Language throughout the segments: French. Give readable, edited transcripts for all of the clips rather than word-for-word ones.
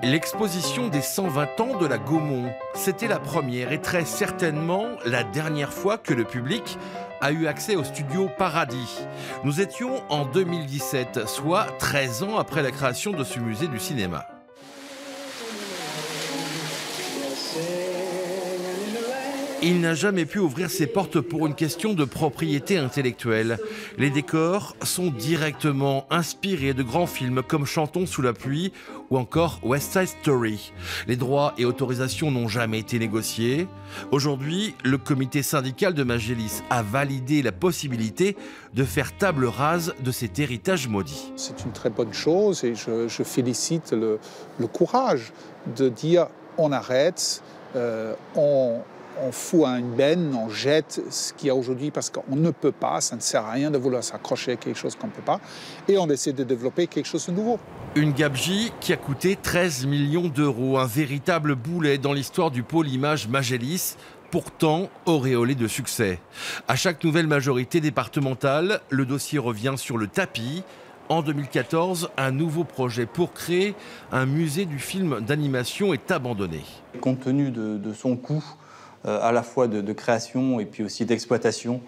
L'exposition des 120 ans de la Gaumont, c'était la première et très certainement la dernière fois que le public a eu accès au studio Paradis. Nous étions en 2017, soit 13 ans après la création de ce musée du cinéma. Il n'a jamais pu ouvrir ses portes pour une question de propriété intellectuelle. Les décors sont directement inspirés de grands films comme Chantons sous la pluie ou encore West Side Story. Les droits et autorisations n'ont jamais été négociés. Aujourd'hui, le comité syndical de Magélis a validé la possibilité de faire table rase de cet héritage maudit. C'est une très bonne chose et je félicite le courage de dire on arrête, on fout à une benne, on jette ce qu'il y a aujourd'hui parce qu'on ne peut pas, ça ne sert à rien de vouloir s'accrocher à quelque chose qu'on ne peut pas, et on essaie de développer quelque chose de nouveau. Une gabegie qui a coûté 13 millions d'euros, un véritable boulet dans l'histoire du pôle image Magélis, pourtant auréolé de succès. À chaque nouvelle majorité départementale, le dossier revient sur le tapis. En 2014, un nouveau projet pour créer un musée du film d'animation est abandonné. Compte tenu de son coût, à la fois de création et puis aussi d'exploitation,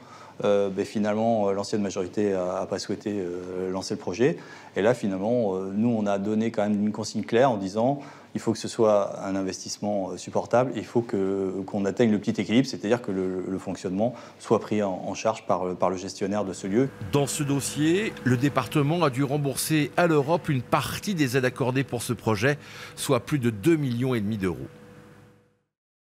finalement, l'ancienne majorité n'a pas souhaité lancer le projet. Et là, finalement, nous, on a donné quand même une consigne claire en disant il faut que ce soit un investissement supportable, il faut qu'on atteigne le petit équilibre, c'est-à-dire que le fonctionnement soit pris en charge par le gestionnaire de ce lieu. Dans ce dossier, le département a dû rembourser à l'Europe une partie des aides accordées pour ce projet, soit plus de 2,5 millions d'euros.